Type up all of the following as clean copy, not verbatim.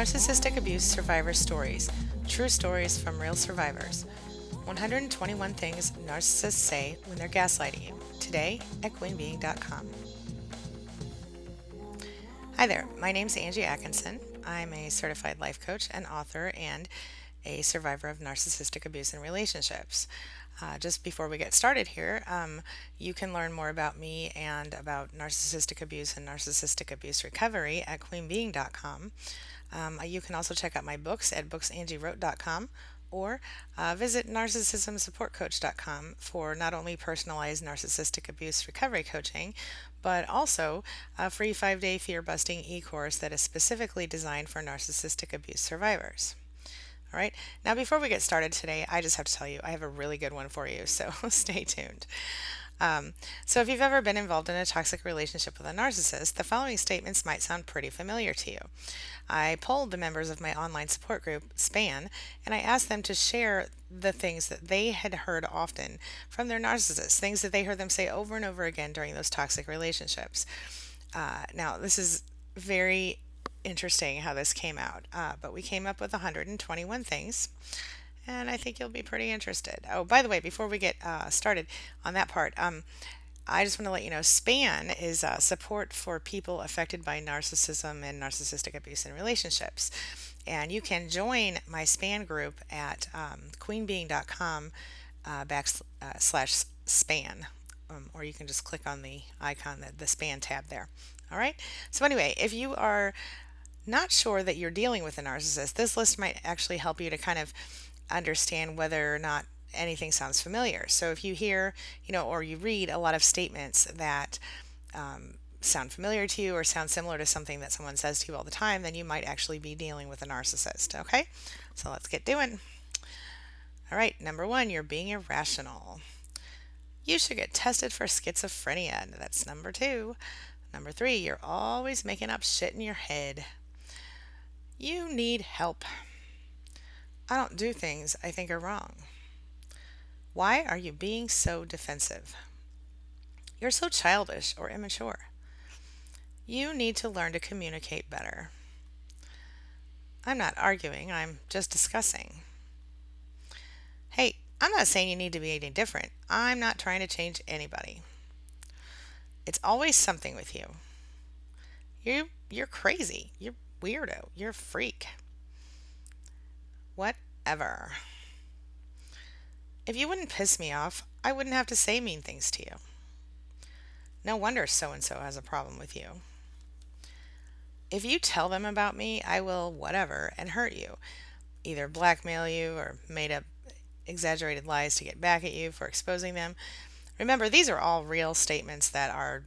Narcissistic abuse survivor stories, true stories from real survivors. 121 things narcissists say when they're gaslighting you. Today at queenbeing.com. Hi there, my name's Angie Atkinson. I'm a certified life coach and author and a survivor of narcissistic abuse in relationships. Just before we get started here, you can learn more about me and about narcissistic abuse and narcissistic abuse recovery at queenbeing.com. You can also check out my books at booksangieWrote.com or visit narcissismsupportcoach.com for not only personalized narcissistic abuse recovery coaching, but also a free 5-day fear-busting e-course that is specifically designed for narcissistic abuse survivors. All right, now before we get started today, I just have to tell you I have a really good one for you, so stay tuned. So if you've ever been involved in a toxic relationship with a narcissist, the following statements might sound pretty familiar to you. I polled the members of my online support group, SPAN, and I asked them to share the things that they had heard often from their narcissists, things that they heard them say over and over again during those toxic relationships. Now, this is very interesting how this came out, but we came up with 121 things. And I think you'll be pretty interested. Oh, by the way, before we get started on that part, I just want to let you know SPAN is support for people affected by narcissism and narcissistic abuse in relationships. And you can join my SPAN group at queenbeing.com backslash SPAN. Or you can just click on the icon, the SPAN tab there. All right. So anyway, if you are not sure that you're dealing with a narcissist, this list might actually help you to kind of understand whether or not anything sounds familiar. So if you hear, or you read a lot of statements that sound familiar to you or sound similar to something that someone says to you all the time, then you might actually be dealing with a narcissist. Okay, so let's get doing. All right, number 1, you're being irrational. You should get tested for schizophrenia. That's number 2. Number 3, you're always making up shit in your head. You need help. I don't do things I think are wrong. Why are you being so defensive? You're so childish or immature. You need to learn to communicate better. I'm not arguing, I'm just discussing. Hey, I'm not saying you need to be any different. I'm not trying to change anybody. It's always something with you. You're crazy. You're weirdo. You're a freak. Whatever. If you wouldn't piss me off, I wouldn't have to say mean things to you. No wonder so-and-so has a problem with you. If you tell them about me, I will whatever and hurt you. Either blackmail you or made up exaggerated lies to get back at you for exposing them. Remember, these are all real statements that our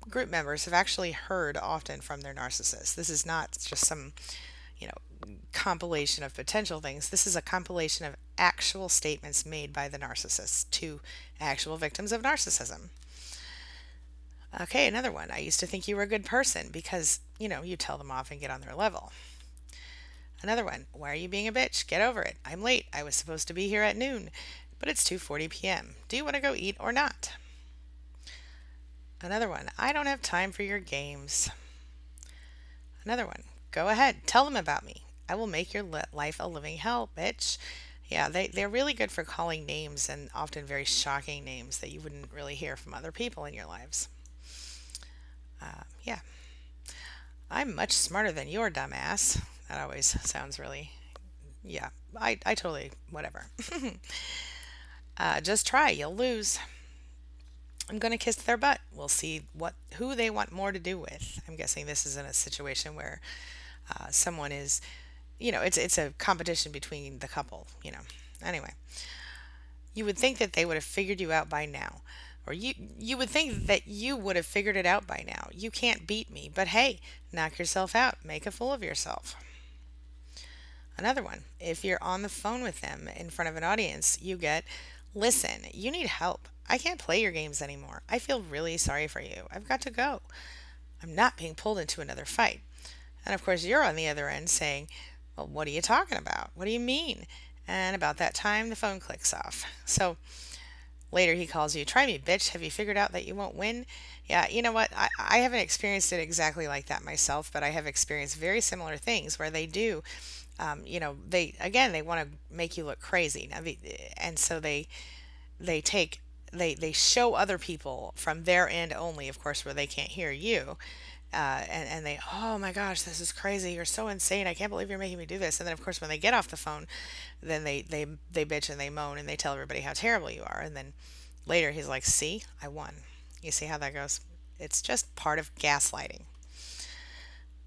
group members have actually heard often from their narcissists. This is not just some, compilation of potential things. This is a compilation of actual statements made by the narcissists to actual victims of narcissism. Okay, another one. I used to think you were a good person because, you tell them off and get on their level. Another one. Why are you being a bitch? Get over it. I'm late. I was supposed to be here at noon, but it's 2:40 p.m. Do you want to go eat or not? Another one. I don't have time for your games. Another one. Go ahead. Tell them about me. I will make your life a living hell, bitch. Yeah, they're really good for calling names, and often very shocking names that you wouldn't really hear from other people in your lives. Yeah. I'm much smarter than your dumbass. That always sounds really, yeah, I totally, whatever. Just try, you'll lose. I'm going to kiss their butt. We'll see who they want more to do with. I'm guessing this is in a situation where someone is, it's a competition between the couple, Anyway, you would think that they would have figured you out by now. Or you would think that you would have figured it out by now. You can't beat me, but hey, knock yourself out. Make a fool of yourself. Another one. If you're on the phone with them in front of an audience, you get, listen, you need help. I can't play your games anymore. I feel really sorry for you. I've got to go. I'm not being pulled into another fight. And of course, you're on the other end saying, well, what are you talking about? What do you mean? And about that time, the phone clicks off. So, Later, he calls you, try me, bitch. Have you figured out that you won't win? Yeah, you know what? I haven't experienced it exactly like that myself, but I have experienced very similar things where they do, again, they want to make you look crazy. And so they take, they show other people from their end only, of course, where they can't hear you. And they, oh my gosh, this is crazy. You're so insane. I can't believe you're making me do this. And then, of course, when they get off the phone, then they bitch and they moan and they tell everybody how terrible you are. And then later he's like, see, I won. You see how that goes? It's just part of gaslighting.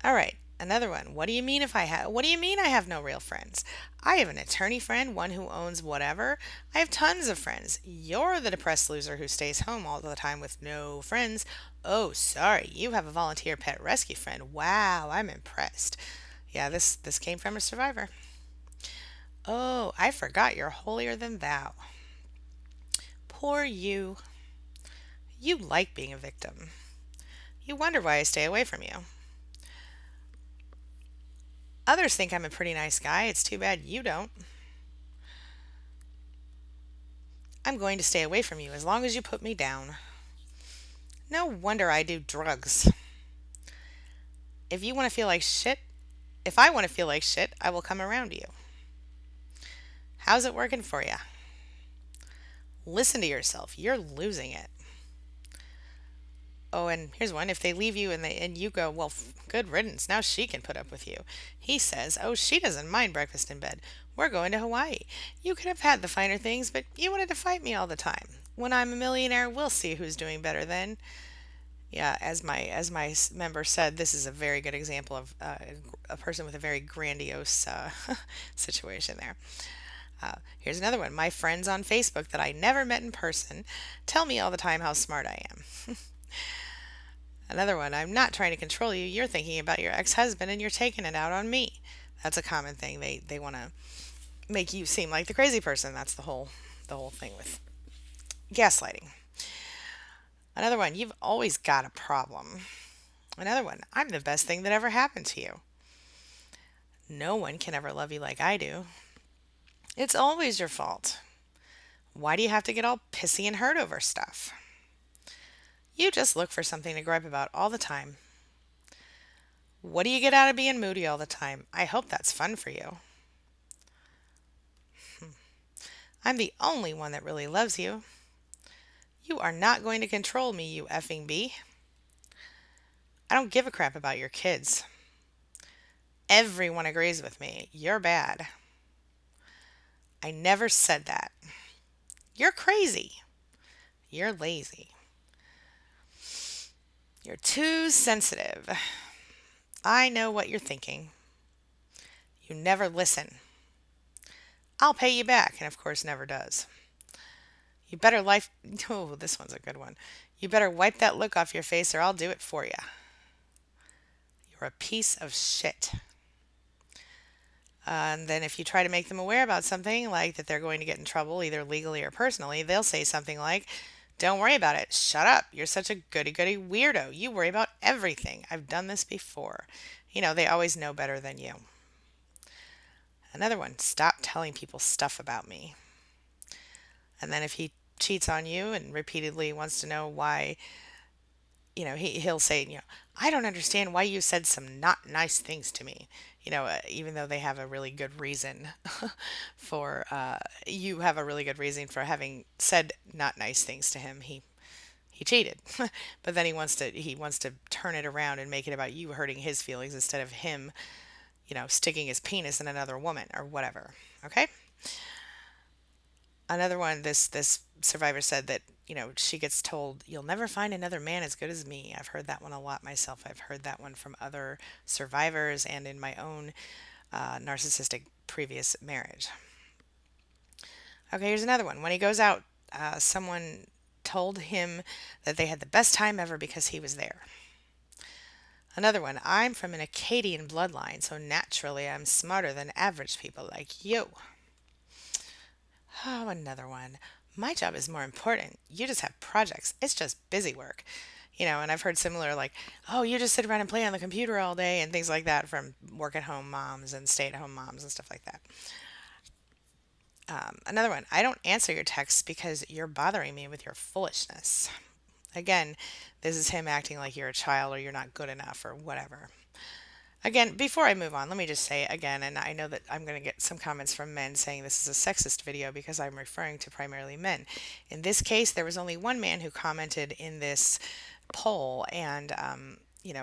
All right. Another one. What do you mean I have no real friends? I have an attorney friend, one who owns whatever. I have tons of friends. You're the depressed loser who stays home all the time with no friends. Oh, sorry. You have a volunteer pet rescue friend. Wow, I'm impressed. Yeah, this came from a survivor. Oh, I forgot you're holier than thou. Poor you. You like being a victim. You wonder why I stay away from you. Others think I'm a pretty nice guy. It's too bad you don't. I'm going to stay away from you as long as you put me down. No wonder I do drugs. If you want to feel like shit, if I want to feel like shit, I will come around you. How's it working for you? Listen to yourself. You're losing it. Oh, and here's one. If they leave you and you go, well, good riddance. Now she can put up with you. He says, oh, she doesn't mind breakfast in bed. We're going to Hawaii. You could have had the finer things, but you wanted to fight me all the time. When I'm a millionaire, we'll see who's doing better then. Yeah, as my member said, this is a very good example of a person with a very grandiose situation there. Here's another one. My friends on Facebook that I never met in person tell me all the time how smart I am. Another one. I'm not trying to control you. You're thinking about your ex-husband and you're taking it out on me. That's a common thing. They want to make you seem like the crazy person. That's the whole thing with gaslighting. Another one. You've always got a problem. Another one. I'm the best thing that ever happened to you. No one can ever love you like I do. It's always your fault. Why do you have to get all pissy and hurt over stuff? You just look for something to gripe about all the time. What do you get out of being moody all the time? I hope that's fun for you. I'm the only one that really loves you. You are not going to control me, you effing bee. I don't give a crap about your kids. Everyone agrees with me. You're bad. I never said that. You're crazy. You're lazy. You're too sensitive. I know what you're thinking. You never listen. I'll pay you back, and of course never does. You better life. Oh, this one's a good one. You better wipe that look off your face or I'll do it for you. You're a piece of shit. And then if you try to make them aware about something like that they're going to get in trouble, either legally or personally, they'll say something like, don't worry about it. Shut up. You're such a goody goody weirdo. You worry about everything. I've done this before. They always know better than you. Another one, stop telling people stuff about me. And then if he cheats on you and repeatedly wants to know why, he'll say, I don't understand why you said some not nice things to me. Even though they have a really good reason for, you have a really good reason for having said not nice things to him. He cheated, but then he wants to turn it around and make it about you hurting his feelings instead of him, sticking his penis in another woman or whatever. Okay. Another one, this survivor said that, she gets told, you'll never find another man as good as me. I've heard that one a lot myself. I've heard that one from other survivors and in my own narcissistic previous marriage. Okay, here's another one. When he goes out, someone told him that they had the best time ever because he was there. Another one. I'm from an Akkadian bloodline, so naturally I'm smarter than average people like you. Oh, another one. My job is more important. You just have projects. It's just busy work. And I've heard similar like, oh, you just sit around and play on the computer all day and things like that from work at home moms and stay at home moms and stuff like that. Another one, I don't answer your texts because you're bothering me with your foolishness. Again, this is him acting like you're a child or you're not good enough or whatever. Again, before I move on, let me just say again, and I know that I'm going to get some comments from men saying this is a sexist video because I'm referring to primarily men. In this case, there was only one man who commented in this poll, and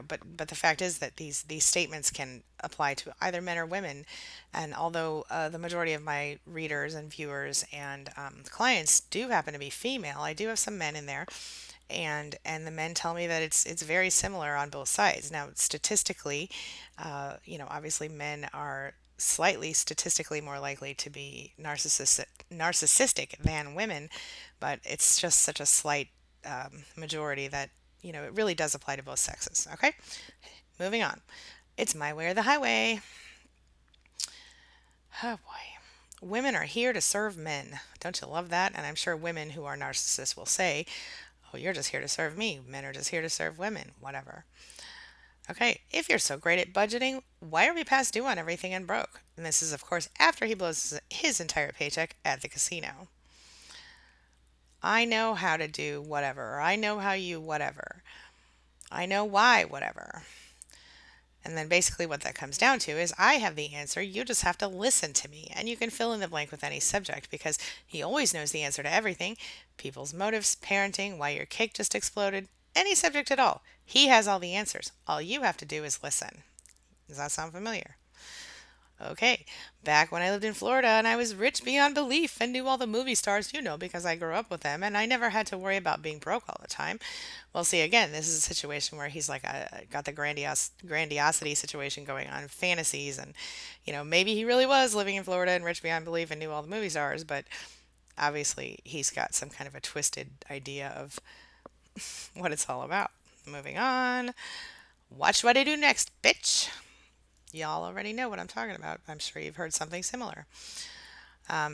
but the fact is that these statements can apply to either men or women. And although the majority of my readers and viewers and clients do happen to be female, I do have some men in there, and the men tell me that it's very similar on both sides. Now, statistically, obviously men are slightly statistically more likely to be narcissistic than women, but it's just such a slight majority that it really does apply to both sexes. Okay, moving on. It's my way or the highway. Oh boy. Women are here to serve men. Don't you love that? And I'm sure women who are narcissists will say, oh, you're just here to serve me. Men are just here to serve women. Whatever. Okay, if you're so great at budgeting, why are we past due on everything and broke? And this is, of course, after he blows his entire paycheck at the casino. I know how to do whatever, or I know how you whatever. I know why whatever. And then basically what that comes down to is I have the answer. You just have to listen to me. And you can fill in the blank with any subject because he always knows the answer to everything: people's motives, parenting, why your cake just exploded, any subject at all. He has all the answers. All you have to do is listen. Does that sound familiar? Okay, back when I lived in Florida and I was rich beyond belief and knew all the movie stars, because I grew up with them and I never had to worry about being broke all the time. Well, see, again, this is a situation where he's like, got the grandiosity situation going on, fantasies, and maybe he really was living in Florida and rich beyond belief and knew all the movie stars, but obviously he's got some kind of a twisted idea of what it's all about. Moving on. Watch what I do next, bitch. Y'all already know what I'm talking about. I'm sure you've heard something similar.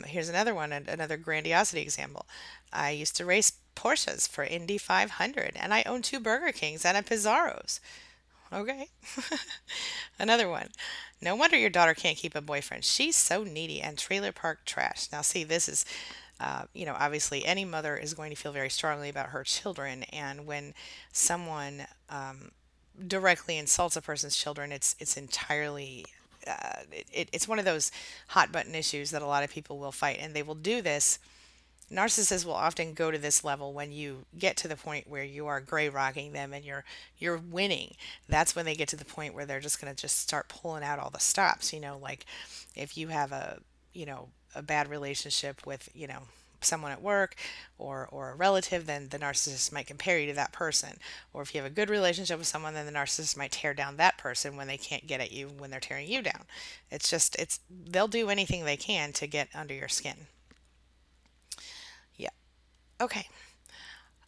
Here's another one, another grandiosity example. I used to race Porsches for Indy 500, and I own two Burger Kings and a Pizarro's. Okay. Another one. No wonder your daughter can't keep a boyfriend. She's so needy and trailer park trash. Now, see, this is, obviously any mother is going to feel very strongly about her children, and when someone directly insults a person's children, it's entirely it's one of those hot button issues that a lot of people will fight, and they will do this. Narcissists will often go to this level when you get to the point where you are gray rocking them and you're winning. That's when they get to the point where they're just going to just start pulling out all the stops. Like if you have a bad relationship with someone at work or a relative, then the narcissist might compare you to that person. Or if you have a good relationship with someone, then the narcissist might tear down that person when they can't get at you when they're tearing you down. It's they'll do anything they can to get under your skin. Yeah. Okay.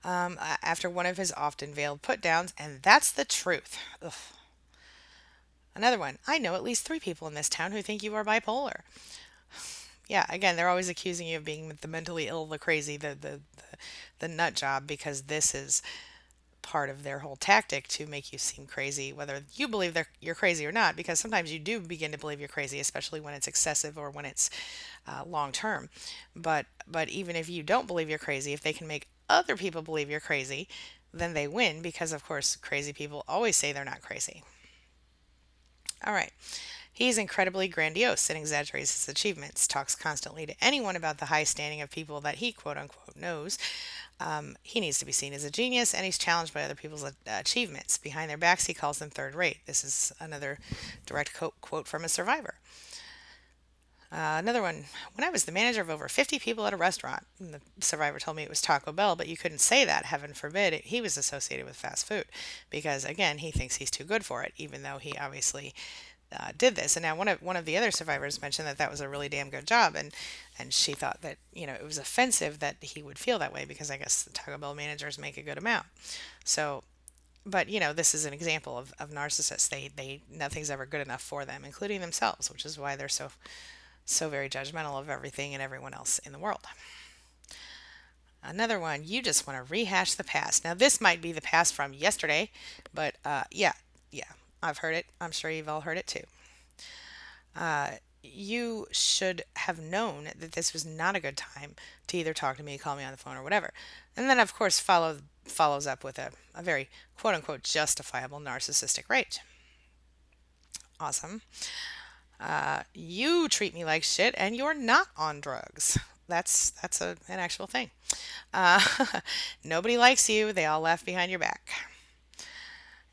After one of his often veiled put downs, and that's the truth. Ugh. Another one. I know at least three people in this town who think you are bipolar. Yeah, again, they're always accusing you of being the mentally ill, the crazy, the nut job, because this is part of their whole tactic to make you seem crazy, whether you believe you're crazy or not, because sometimes you do begin to believe you're crazy, especially when it's excessive or when it's long term. But even if you don't believe you're crazy, if they can make other people believe you're crazy, then they win because, of course, crazy people always say they're not crazy. All right. He's incredibly grandiose and exaggerates his achievements, talks constantly to anyone about the high standing of people that he quote unquote knows. He needs to be seen as a genius, and he's challenged by other people's achievements. Behind their backs, he calls them third rate. This is another direct quote from a survivor. Another one. When I was the manager of over 50 people at a restaurant, and the survivor told me it was Taco Bell, but you couldn't say that, heaven forbid. He was associated with fast food because, again, he thinks he's too good for it, even though he obviously did this. And now one of the other survivors mentioned that was a really damn good job, and she thought that it was offensive that he would feel that way because I guess the Taco Bell managers make a good amount. So, but this is an example of narcissists. They nothing's ever good enough for them, including themselves, which is why they're so very judgmental of everything and everyone else in the world. Another one, you just want to rehash the past. Now, this might be the past from yesterday, but yeah, I've heard it. I'm sure you've all heard it too. you should have known that this was not a good time to either talk to me, call me on the phone, or whatever. And then, of course, follows up with a very quote unquote justifiable narcissistic rage. Awesome. You treat me like shit and you're not on drugs. An actual thing. Uh, Nobody likes you. They all laugh behind your back.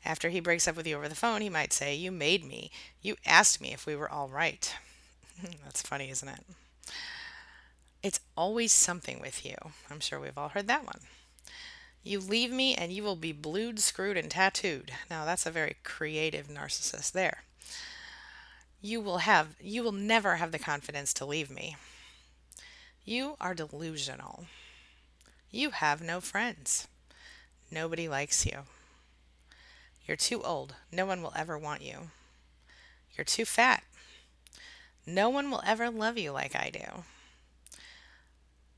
After he breaks up with you over the phone, he might say, "You made me. You asked me if we were all right." That's funny, isn't it? It's always something with you. I'm sure we've all heard that one. You leave me and you will be blued, screwed, and tattooed. Now, that's a very creative narcissist there. You will never have the confidence to leave me. You are delusional. You have no friends. Nobody likes you. You're too old. No one will ever want you. You're too fat. No one will ever love you like I do.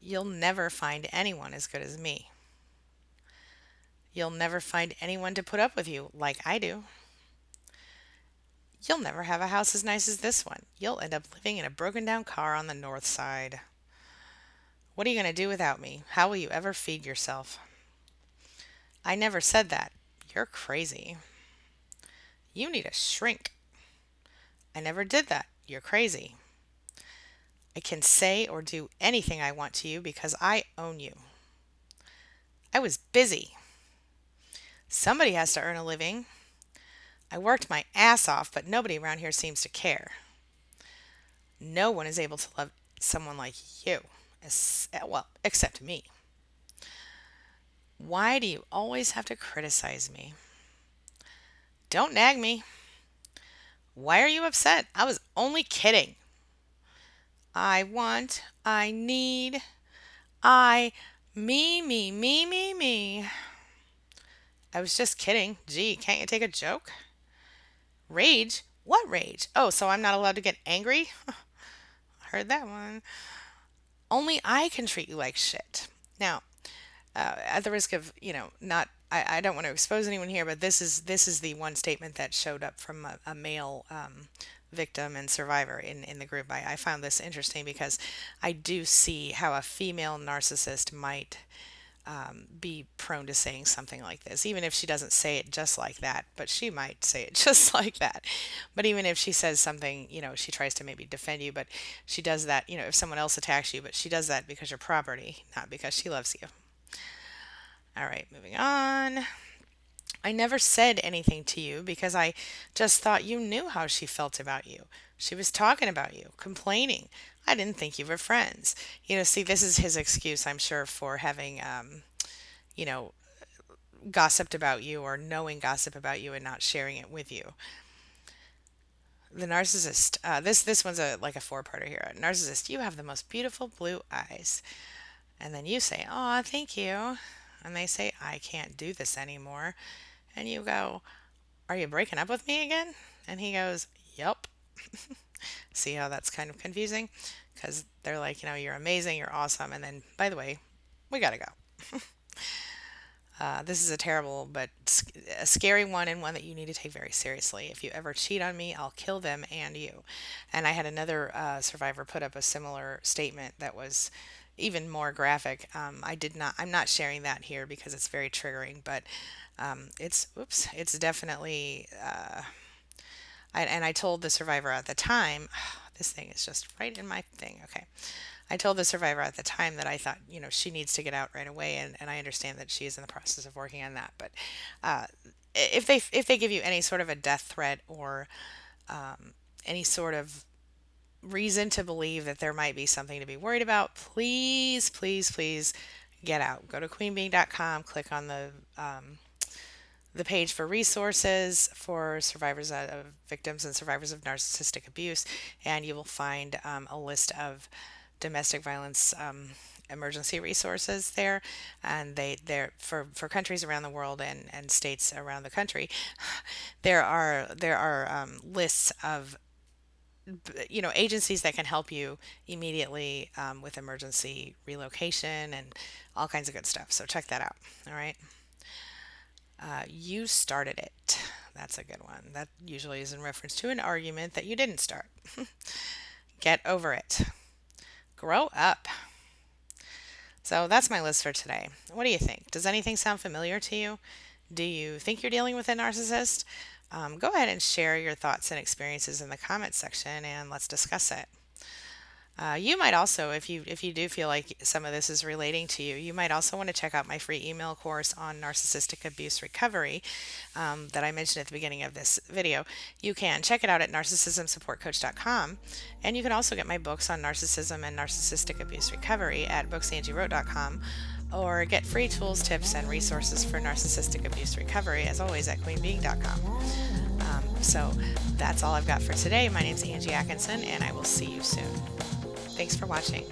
You'll never find anyone as good as me. You'll never find anyone to put up with you like I do. You'll never have a house as nice as this one. You'll end up living in a broken down car on the north side. What are you going to do without me? How will you ever feed yourself? I never said that. You're crazy. You need a shrink. I never did that. You're crazy. I can say or do anything I want to you because I own you. I was busy. Somebody has to earn a living. I worked my ass off, but nobody around here seems to care. No one is able to love someone like you, well, except me. Why do you always have to criticize me? Don't nag me. Why are you upset? I was only kidding. I need, I, me. I was just kidding. Gee, can't you take a joke? Rage? What rage? Oh, so I'm not allowed to get angry? Heard that one. Only I can treat you like shit. Now, at the risk of, not, I don't want to expose anyone here, but this is the one statement that showed up from a male victim and survivor in the group. I found this interesting because I do see how a female narcissist might be prone to saying something like this, even if she doesn't say it just like that, but she might say it just like that. But even if she says something, she tries to maybe defend you, but she does that, if someone else attacks you, but she does that because you're property, not because she loves you. All right, moving on. I never said anything to you because I just thought you knew how she felt about you. She was talking about you, complaining. I didn't think you were friends. See, this is his excuse, I'm sure, for having, you know, gossiped about you or knowing gossip about you and not sharing it with you. The narcissist. This one's like a four-parter here. Narcissist, you have the most beautiful blue eyes, and then you say, "Oh, thank you," and they say, "I can't do this anymore," and you go, "Are you breaking up with me again?" And he goes, "Yup." See how that's kind of confusing? Because they're like, "You're amazing, you're awesome," and then, by the way, we gotta go. This is a terrible but a scary one, and one that you need to take very seriously. If you ever cheat on me, I'll kill them and you. And I had another survivor put up a similar statement that was even more graphic. I'm not sharing that here because it's very triggering, but it's definitely. And I told the survivor at the time, this thing is just right in my thing. Okay. I told the survivor at the time that I thought, she needs to get out right away, and I understand that she is in the process of working on that. But uh, if they give you any sort of a death threat or any sort of reason to believe that there might be something to be worried about, please, please, please get out. Go to queenbeing.com, click on the page for resources for survivors of victims and survivors of narcissistic abuse, and you will find a list of domestic violence emergency resources there, and they're for countries around the world and states around the country. There are lists of agencies that can help you immediately with emergency relocation and all kinds of good stuff. So check that out. All right. You started it. That's a good one. That usually is in reference to an argument that you didn't start. Get over it. Grow up. So that's my list for today. What do you think? Does anything sound familiar to you? Do you think you're dealing with a narcissist? Go ahead and share your thoughts and experiences in the comments section and let's discuss it. You might also, if you do feel like some of this is relating to you, you might also want to check out my free email course on narcissistic abuse recovery that I mentioned at the beginning of this video. You can check it out at narcissismsupportcoach.com, and you can also get my books on narcissism and narcissistic abuse recovery at booksangieWrote.com, or get free tools, tips, and resources for narcissistic abuse recovery, as always, at queenbeing.com. So that's all I've got for today. My name's Angie Atkinson, and I will see you soon. Thanks for watching.